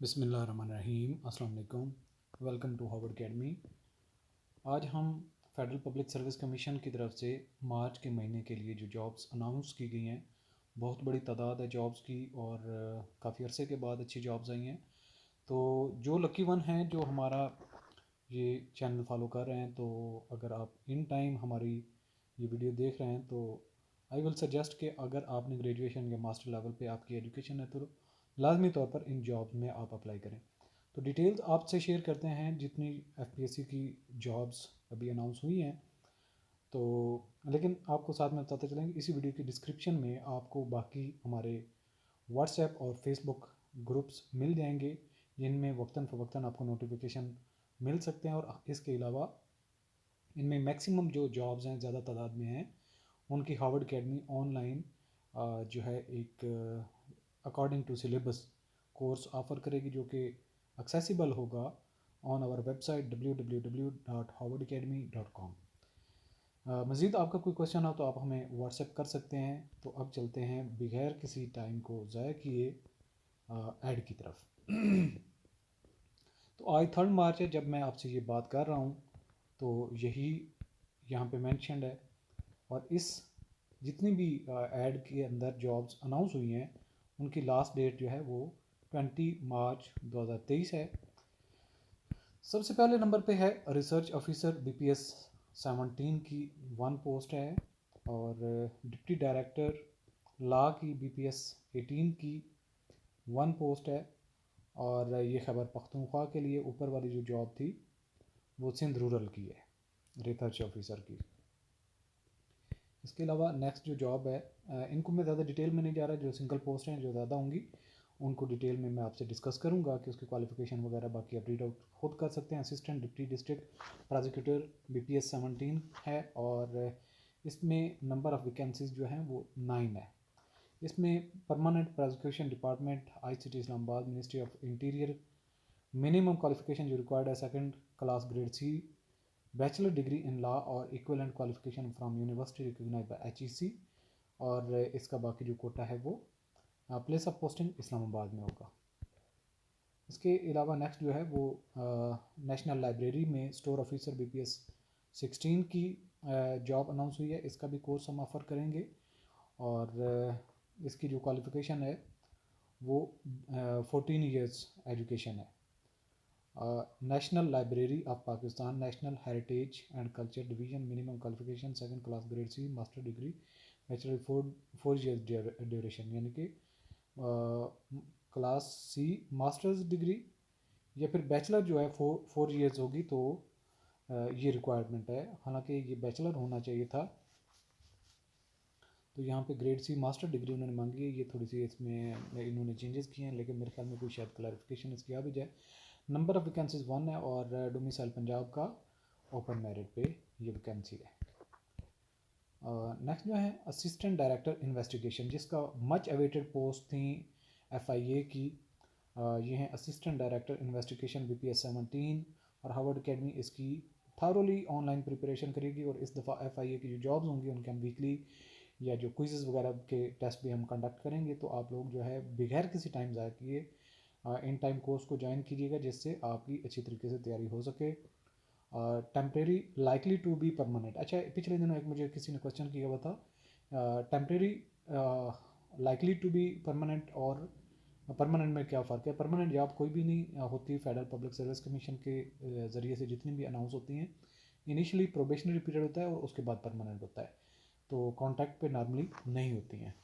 बिस्मिल्लाहिर्रहमानिर्रहीम। अस्सलाम वालेकुम। Welcome to Harvard Academy. आज हम फेडरल पब्लिक सर्विस कमीशन की तरफ से मार्च के महीने के लिए जो जॉब्स अनाउंस की गई हैं, बहुत बड़ी तादाद है जॉब्स की और काफ़ी अरसे के बाद अच्छी जॉब्स आई हैं। तो जो लकी वन हैं जो हमारा ये चैनल फॉलो कर रहे हैं, तो अगर आप इन टाइम हमारी ये वीडियो देख रहे हैं तो आई विल सजेस्ट कि अगर आपने ग्रेजुएशन या मास्टर लेवल पे आपकी एजुकेशन है तो लाजमी तौर पर इन जॉब्स में आप अप्लाई करें। तो डिटेल्स आपसे शेयर करते हैं जितनी एफपीएससी की जॉब्स अभी अनाउंस हुई हैं। तो लेकिन आपको साथ में बताते चलेंगे, इसी वीडियो की डिस्क्रिप्शन में आपको बाकी हमारे व्हाट्सएप और फेसबुक ग्रुप्स मिल जाएंगे जिनमें वक्तन फ़वक्तन आपको नोटिफिकेशन मिल सकते हैं। और इसके अलावा इनमें मैक्सिमम जो जॉब्स हैं ज़्यादा तादाद में हैं उनकी हार्वर्ड अकेडमी ऑनलाइन जो है एक according to syllabus course offer करेगी जो कि एक्सेसिबल होगा ऑन आवर वेबसाइट www.harvardacademy.com। मज़ीद आपका कोई क्वेश्चन हो तो आप हमें व्हाट्सएप कर सकते हैं। तो अब चलते हैं बगैर किसी टाइम को ज़ाया किए ऐड की तरफ। तो आज 3 मार्च है जब मैं आपसे ये बात कर रहा हूँ, तो यही यहाँ पे मेंशन्ड है। और इस जितनी भी ऐड के अंदर जॉब्स अनाउंस हुई हैं उनकी लास्ट डेट जो है वो 20 मार्च 2023 है। सबसे पहले नंबर पे है रिसर्च ऑफिसर बीपीएस 17 की 1 पोस्ट है, और डिप्टी डायरेक्टर लॉ की बीपीएस 18 की 1 पोस्ट है। और ये खैबर पख्तूनख्वा के लिए ऊपर वाली जो जॉब थी वो सिंध रूरल की है, रिसर्च ऑफिसर की। इसके अलावा नेक्स्ट जो जॉब है, इनको मैं ज़्यादा डिटेल में नहीं जा रहा, जो सिंगल पोस्ट हैं जो ज़्यादा होंगी उनको डिटेल में मैं आपसे डिस्कस करूंगा कि उसकी क्वालिफिकेशन वगैरह बाकी आप रीड आउट खुद कर सकते हैं। Assistant deputy district prosecutor BPS 17 है, और इसमें नंबर ऑफ़ वैकेंसीज जो हैं वो 9 है। इसमें permanent prosecution department ICT Islamabad, ministry of interior. Minimum qualification जो रिक्वायर्ड है 2nd class grade C, bachelor degree in law और equivalent qualification from university recognised by HEC। और इसका बाकी जो कोटा है वो प्लेस ऑफ पोस्टिंग इस्लामाबाद में होगा। इसके अलावा नेक्स्ट जो है वो नेशनल लाइब्रेरी में स्टोर ऑफिसर बीपीएस 16 की जॉब अनाउंस हुई है। इसका भी कोर्स हम ऑफ़र करेंगे, और इसकी जो क्वालिफिकेशन है वो 14 ईयर्स एजुकेशन है। National library of Pakistan, national heritage and culture division, minimum qualification 2nd class grade C, master degree, bachelor 4 years duration, यानी कि क्लास C मास्टर्स डिग्री या फिर बैचलर जो है 4 ईयर्स होगी। तो ये रिक्वायरमेंट है, हालांकि ये बैचलर होना चाहिए था। तो यहाँ पे ग्रेड C मास्टर डिग्री उन्होंने मांगी है, ये थोड़ी सी इसमें इन्होंने चेंजेस किए हैं, लेकिन मेरे ख्याल में कोई शायद क्लैरिफिकेशन इसकी आ भी जाए। नंबर ऑफ़ वैकेंसीज 1 है, और डोमिसाइल पंजाब का ओपन मेरिट पे ये वैकेंसी है। नेक्स्ट जो है असिस्टेंट डायरेक्टर इन्वेस्टिगेशन, जिसका मच अवेटेड पोस्ट थी FIA की। ये हैं असिस्टेंट डायरेक्टर इन्वेस्टिगेशन BPS 17, और हार्वर्ड अकेडमी इसकी थारोली ऑनलाइन प्रिपरेशन करेगी। और इस दफ़ा FIA की जो जॉब्स होंगी उनके हम वीकली या जो क्विज़ वगैरह के टेस्ट भी हम कंडक्ट करेंगे। तो आप लोग जो है बगैर किसी टाइम ज़ाया किए इन टाइम कोर्स को ज्वाइन कीजिएगा, जिससे आपकी अच्छी तरीके से तैयारी हो सके। Temporary likely to be permanent. अच्छा, पिछले दिनों एक मुझे किसी ने क्वेश्चन किया हुआ था, temporary likely to be permanent और परमानेंट में क्या फ़र्क है। परमानेंट जॉब कोई भी नहीं होती फेडरल पब्लिक सर्विस कमीशन के ज़रिए से जितनी भी अनाउंस होती हैं, इनिशियली प्रोबेशनरी पीरियड होता है और उसके बाद परमानेंट होता है, तो कॉन्ट्रैक्ट पे नॉर्मली नहीं होती हैं।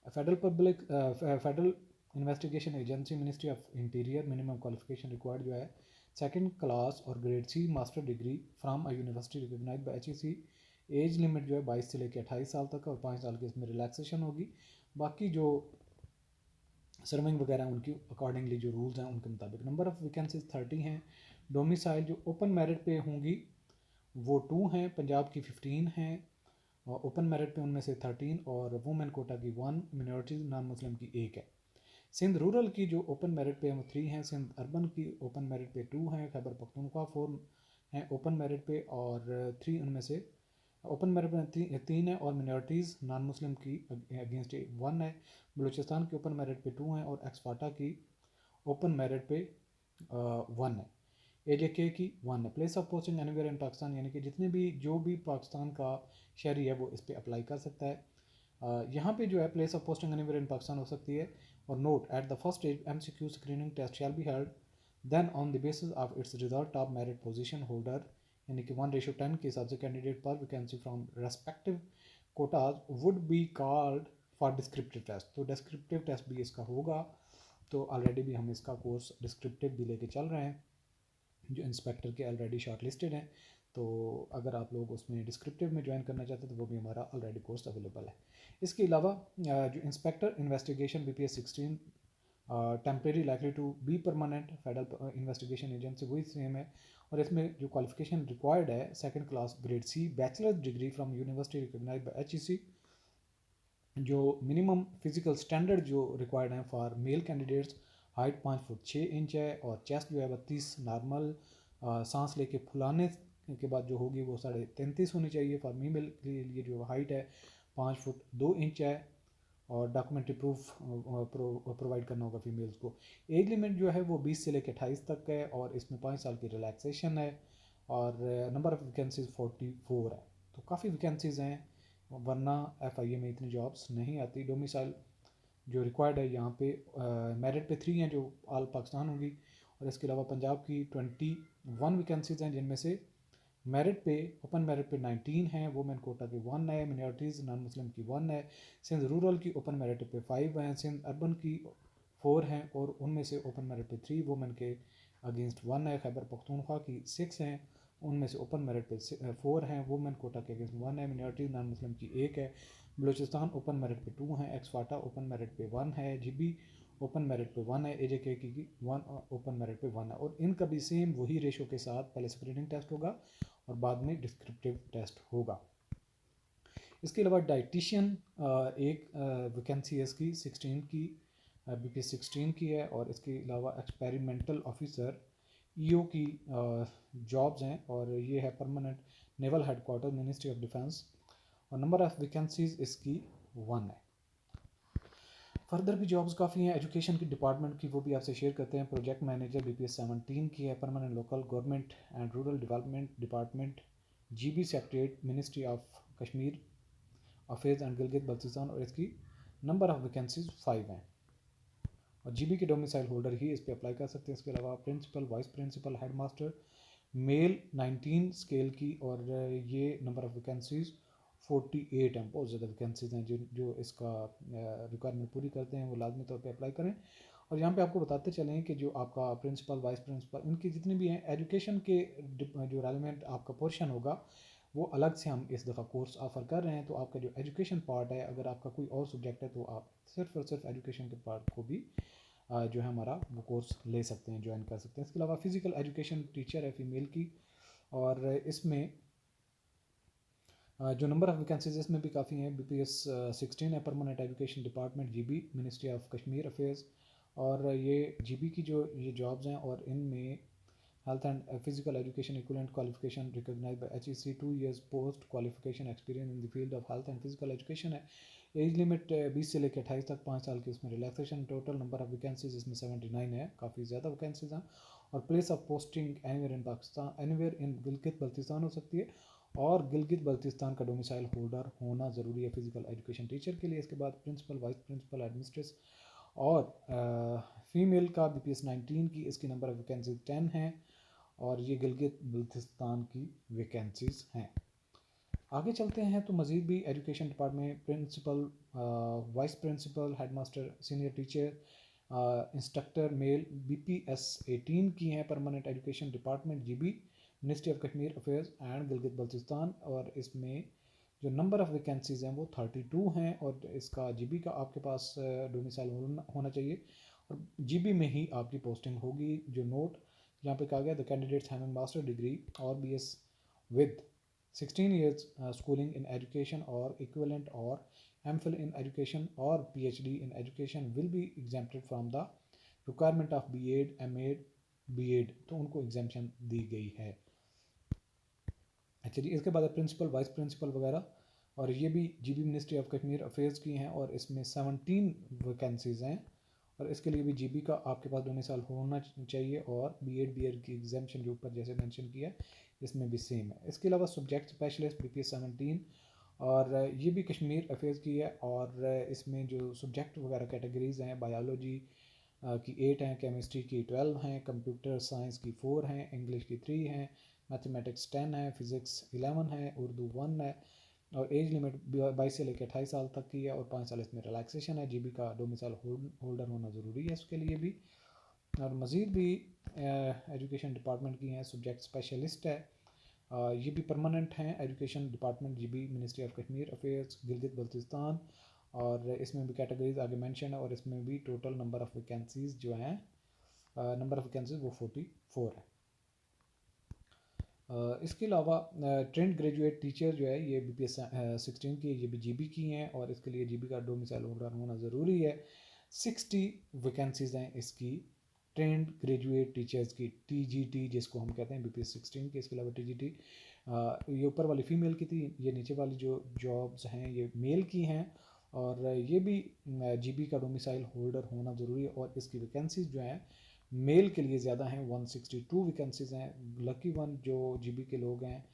Federal investigation agency, ministry of interior, minimum qualification required जो है 2nd क्लास और grade C master degree from a university recognised by HEC। Age limit जो है 22 से लेकर 28 साल तक, और 5 साल की इसमें रिलैक्सेशन होगी। बाकी जो सर्विंग वगैरह उनकी अकॉर्डिंगली जो रूल्स हैं उनके मुताबिक। नंबर ऑफ़ वैकेंसीज 30 हैं। डोमिसाइल जो ओपन मेरिट पे होंगी वो 2 हैं, पंजाब की 15 हैं, और ओपन मेरिट पे उनमें से 13, और वुमेन कोटा की 1, मिनॉरिटीज़ नॉन मुस्लिम की 1 है। सिंध रूरल की जो ओपन मेरिट पे 3 हैं, सिंध अर्बन की ओपन मेरिट पे 2 हैं, खैबर पख्तूनख्वा 4 हैं ओपन मेरिट पे, और 3 उनमें से ओपन मेरिट में 3 है, और मिनॉरिटीज़ नॉन मुस्लिम की अगेंस्ट 1 है। बलूचिस्तान की ओपन मेरिट पे 2 हैं, और एक्सफाटा की ओपन मेरिट पे 1 है, AJK की 1 है। Place of posting anywhere in Pakistan, यानी कि जितने भी जो भी पाकिस्तान का शहरी है वो इस पर अप्लाई कर सकता है। यहाँ पे जो है place of posting anywhere in Pakistan हो सकती है। और note, at the first stage MCQ screening test shall be held, then on the basis of its result top merit position holder, यानी कि 1:10 के हिसाब से कैंडिडेट पर vacancy from respective quotas would be called for descriptive test. तो descriptive test भी इसका होगा। तो ऑलरेडी भी हम इसका कोर्स डिस्क्रिप्टिव भी लेके चल रहे हैं, जो इंस्पेक्टर के ऑलरेडी शॉर्ट लिस्टेड हैं। तो अगर आप लोग उसमें डिस्क्रिप्टिव में ज्वाइन करना चाहते हैं तो वो भी हमारा ऑलरेडी कोर्स अवेलेबल है। इसके अलावा जो inspector investigation BPS 16 temporary likely to be permanent federal investigation agency वही सेम है। और इसमें जो क्वालिफिकेशन रिक्वायर्ड है, 2nd class grade C bachelor degree from university recognised by HEC। जो मिनिमम फिजिकल स्टैंडर्ड जो रिक्वायर्ड हैं for male candidates, height 5 foot 6 inch है, और चेस्ट जो है 32 नॉर्मल, सांस लेके फुलाने के बाद जो होगी वो 33.5 होनी चाहिए। फॉर फीमेल के लिए जो हाइट है 5 फुट 2 इंच है, और डॉक्यूमेंट्री प्रूफ प्रोवाइड करना होगा फीमेल्स को। एज लिमिट जो है वो 20 से लेकर 28 तक है, और इसमें 5 साल की रिलैक्सेशन है, और नंबर ऑफ़ वैकेंसीज 44 है। तो काफ़ी वैकेंसीज़ हैं, वरना FIA में इतनी जॉब्स नहीं आती। डोमिसाइल जो रिक्वायर्ड है यहाँ पे मेरिट पे 3 हैं जो ऑल पाकिस्तान होंगी, और इसके अलावा पंजाब की 21 वैकेंसीज़ हैं, जिनमें से मेरिट पे ओपन मेरिट पे 19 हैं, वुमेन कोटा की 1 है, मिनॉरिटीज़ नॉन मुस्लिम की 1 है, सिंध रूरल की ओपन मेरिट पे 5 हैं, सिंध अर्बन की 4 हैं, और उनमें से ओपन मेरिट पे 3 वुमेन के अगेंस्ट 1 है, खैबर पख्तूनख्वा की 6 हैं, उनमें से ओपन मेरिट पे 4 हैं, वुमेन कोटा के अगेंस्ट 1 है, मिनॉरिटीज़ नॉन मुस्लिम की 1 है, बलूचिस्तान ओपन मेरिट पे 2 हैं, एक्सफाटा ओपन मेरिट पे 1 है, GB ओपन मेरिट पे 1 है, AJK की 1 ओपन मेरिट पे 1 है। और इनका भी सेम वही रेशो के साथ पहले स्क्रीनिंग टेस्ट होगा और बाद में डिस्क्रिप्टिव टेस्ट होगा। इसके अलावा डाइटिशियन एक वैकेंसी है इसकी 16 की, BPS 16 की है, और इसके अलावा एक्सपेरिमेंटल ऑफिसर EO की जॉब्स हैं, और ये है permanent naval headquarter ministry of defence, और नंबर ऑफ़ वैकेंसीज इसकी 1 है। फर्दर भी जॉब्स काफ़ी हैं। एजुकेशन की डिपार्टमेंट की वो भी आपसे शेयर करते हैं। प्रोजेक्ट मैनेजर BPS 17 की है, permanent local government and rural development department, GB secretariat ministry of Kashmir affairs and Gilgit Baltistan, और इसकी नंबर ऑफ़ वैकेंसीज 5 हैं, और GB के डोमिसाइल होल्डर ही इस पर अप्लाई कर सकते हैं। इसके अलावा principal, vice principal, head master male 19 scale की, और ये नंबर ऑफ़ वैकेंसीज 48 हैं। बहुत ज़्यादा वैकेंसीज हैं। जो इसका रिक्वायरमेंट पूरी करते हैं वो लाजमी तौर पे अप्लाई करें। और यहाँ पे आपको बताते चलें कि जो आपका प्रिंसिपल, वाइस प्रिंसिपल, इनकी जितनी भी हैं एजुकेशन के जो रेलिवेंट आपका पोर्शन होगा वो अलग से हम इस दफ़ा कोर्स ऑफ़र कर रहे हैं। तो आपका जो एजुकेशन पार्ट है, अगर आपका कोई और सब्जेक्ट है तो आप सिर्फ और सिर्फ एजुकेशन के पार्ट को भी जो है हमारा वो कोर्स ले सकते हैं, ज्वाइन कर सकते हैं। इसके अलावा फ़िज़िकल एजुकेशन टीचर है फीमेल की, और इसमें जो नंबर ऑफ़ वैकेंसीज इसमें भी काफ़ी हैं। BPS 16 है, permanent education department, GB ministry of Kashmir affairs, और ये GB की जो ये जॉब्स हैं, और इनमें health and physical education equivalent qualification recognised by HEC, 2 years post qualification experience in the field of health and physical education है। एज लिमिट 20 से लेकर 28 तक, 5 साल की इसमें relaxation. Total number of vacancies इसमें 79 है, काफ़ी ज़्यादा वैकेंसीज हैं। और place of posting anywhere in Pakistan, anywhere in Gilgit Baltistan हो सकती है, और गिलगित बल्तिस्तान का डोमिसाइल होल्डर होना ज़रूरी है फिजिकल एजुकेशन टीचर के लिए। इसके बाद प्रिंसिपल, वाइस प्रिंसिपल, एडमिनिस्ट्रेस, और फीमेल का BPS 19 की इसकी नंबर ऑफ़ वैकेंसी 10 है, और ये गिलगित बल्तिस्तान की वैकेंसीज़ हैं। आगे चलते हैं तो मज़ीद भी education department, principal, vice principal, headmaster, senior teacher, instructor male BPS 18 की हैं, permanent education department, GB ministry of Kashmir affairs and Gilgit Baltistan, और इसमें जो नंबर ऑफ़ वैकेंसीज़ हैं वो 32 हैं, और इसका GB का आपके पास डोमिसाइल होना चाहिए, और GB में ही आपकी पोस्टिंग होगी। जो नोट यहाँ पे कहा गया, the candidates having master degree और BS with 16 years schooling in education or equivalent, or MPhil in education or PhD in education will be exempted from the requirement of B.Ed, M.Ed, B.Ed, तो उनको एग्जामेशन दी गई है। अच्छा जी, इसके बाद principal, vice principal वगैरह, और ये भी GB ministry of Kashmir affairs की हैं, और इसमें 17 वैकेंसीज़ हैं, और इसके लिए भी जीबी का आपके पास 2 साल होना चाहिए, और बीएड की एग्जामेशन जो ऊपर जैसे मेंशन किया है इसमें भी सेम है। इसके अलावा सब्जेक्ट स्पेशलिस्ट BPS 17, और ये भी कश्मीर अफेयर्स की है, और इसमें जो सब्जेक्ट वगैरह कैटेगरीज़ हैं, बायोलॉजी की 8 हैं, केमिस्ट्री की 12 हैं, कंप्यूटर साइंस की 4 हैं, इंग्लिश की 3 हैं, मैथमेटिक्स 10 है, फिज़िक्स 11 है, उर्दू 1 है, और एज लिमिट 22 से लेकर 28 साल तक की है, और 5 साल इसमें रिलैक्सेशन है। जीबी का डोमिसाइल होल्डर होना ज़रूरी है उसके लिए भी। और मज़ीद भी एजुकेशन डिपार्टमेंट की हैं, सब्जेक्ट स्पेशलिस्ट है, ये भी परमानेंट हैं। Education department GB, ministry of Kashmir affairs, Gilgit Baltistan, और इसमें भी कैटेगरीज आगे मेंशन है, और इसमें भी टोटल नंबर ऑफ़ वैकेंसीज़ जो हैं, नंबर ऑफ़ वैकेंसीज़ वो 44 है। इसके अलावा ट्रेंड ग्रेजुएट टीचर जो है ये BPS 16 की, ये भी जीबी की हैं, और इसके लिए जीबी का डोमिसाइल होल्डर होना ज़रूरी है। 60 वैकेंसीज़ हैं इसकी ट्रेंड ग्रेजुएट टीचर्स की, TGT जिसको हम कहते हैं BPS 16 की। इसके अलावा TGT ये ऊपर वाली फ़ीमेल की थी, ये नीचे वाली जो जॉब्स हैं ये मेल की हैं, और ये भी जीबी का डोमिसाइल होल्डर होना ज़रूरी है। और इसकी वैकेंसीज जो हैं मेल के लिए ज़्यादा हैं, 162 वैकेंसीज़ हैं। लकी वन जो जीबी के लोग हैं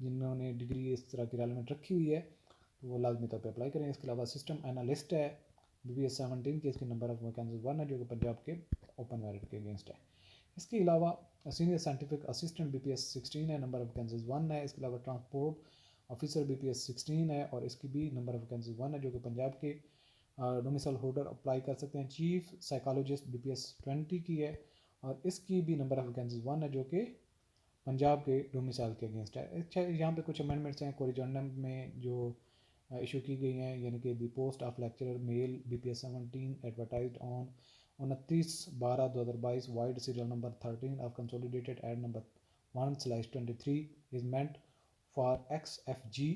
जिन्होंने डिग्री इस तरह की रेलेवेंट रखी हुई है तो वो लाजमी तौर पे अप्लाई करें। इसके अलावा सिस्टम एनालिस्ट है BPS 17 की, इसकी नंबर ऑफ़ वैकेंसीज 1 है, जो कि पंजाब के ओपन मेरिट के अगेंस्ट है। इसके अलावा सीनियर साइंटिफिक असिस्टेंट BPS 16 है, नंबर ऑफ़ वैकेंसीज 1 है। इसके अलावा ट्रांसपोर्ट ऑफिसर BPS 16 है, और इसकी भी नंबर ऑफ़ वैकेंसीज 1 है, जो कि पंजाब के डोमिसाइल होल्डर अप्लाई कर सकते हैं। चीफ साइकोलॉजिस्ट BPS 20 की है, और इसकी भी नंबर ऑफ़ वैकेंसीज 1 है, जो कि पंजाब के डोमिसाइल के अगेंस्ट है। अच्छा, यहाँ पे कुछ अमेंडमेंट्स हैं कोरिजेंडम में जो इशू की गई हैं, यानी कि the post of lecturer male BPS 17 advertised on 29/12/2022 vide serial number 13 of consolidated ad number 1/23 is meant for XFG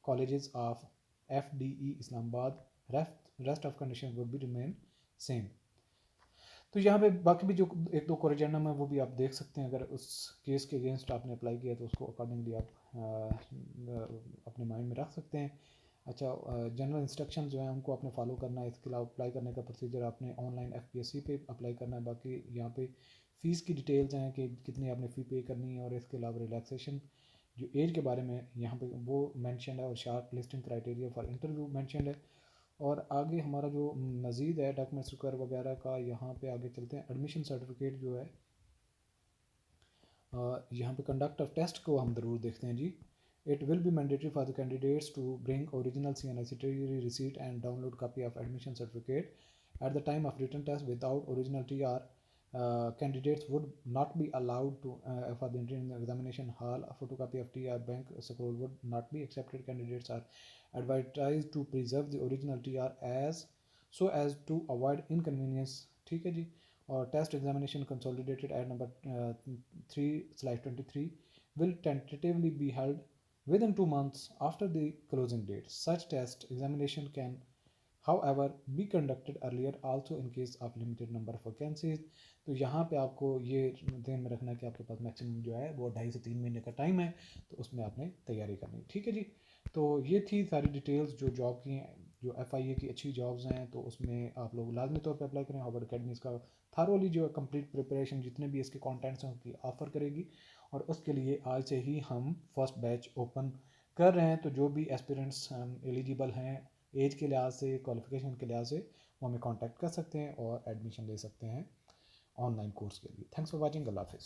colleges of FDE Islamabad. Rest of condition would be remain same. तो यहाँ पे बाकी भी जो 1-2 कोरिजेंडम है वो भी आप देख सकते हैं। अगर उस केस के अगेंस्ट आपने अप्लाई किया तो उसको अकॉर्डिंगली आप अपने माइंड में रख सकते हैं। अच्छा, जनरल इंस्ट्रक्शन जो है उनको आपने फॉलो करना है। इसके अलावा अप्लाई करने का प्रोसीजर आपने ऑनलाइन FPSC पे अप्लाई करना है। बाकी यहाँ पे फ़ीस की डिटेल्स हैं कि कितनी आपने फ़ी पे करनी है, और इसके अलावा रिलैक्सेशन जो एज के बारे में यहाँ पे वो मैंशन है, और short listing criteria for interview mention है। और आगे हमारा जो मज़ीद है डॉक्यूमेंट्स रिक्वायर वगैरह का, यहाँ पे आगे चलते हैं। एडमिशन सर्टिफिकेट जो है यहाँ पे कंडक्ट ऑफ टेस्ट को हम ज़रूर देखते हैं जी। It will be mandatory for the candidates to bring original CNICT receipt and download copy of admission certificate at the time of written test without original TR. Candidates would not be allowed to for the entry in the examination hall. A photocopy of TR bank scroll would not be accepted. Candidates are advised to preserve the original TR so as to avoid inconvenience. ठीक है जी। और test examination consolidated ad number 3/23 will tentatively be held within 2 months after the closing date. Such test examination can however be conducted earlier also in case of limited number of vacancies. तो यहाँ पे आपको ये ध्यान में रखना है कि आपके पास मैक्सिमम जो है वो 2.5 से 3 महीने का टाइम है, तो उसमें आपने तैयारी करनी है। ठीक है जी। तो ये थी सारी डिटेल्स जो जॉब की हैं, जो FIA की अच्छी जॉब्स हैं, तो उसमें आप लोग लाजमी तौर पे अप्लाई करें। हार्वर्ड अकेडमी इसका थारोली जो है कंप्लीट प्रिपरेशन जितने भी इसके कंटेंट्स हैं उसकी ऑफ़र करेगी, और उसके लिए आज से ही हम फर्स्ट बैच ओपन कर रहे हैं। तो जो भी एस्पिरेंट्स एलिजिबल हैं एज के लिहाज से, क्वालिफिकेशन के लिहाज से, वो हमें कांटेक्ट कर सकते हैं और एडमिशन ले सकते हैं ऑनलाइन कोर्स के लिए। Thanks for watching. अल्लाह हाफिज़।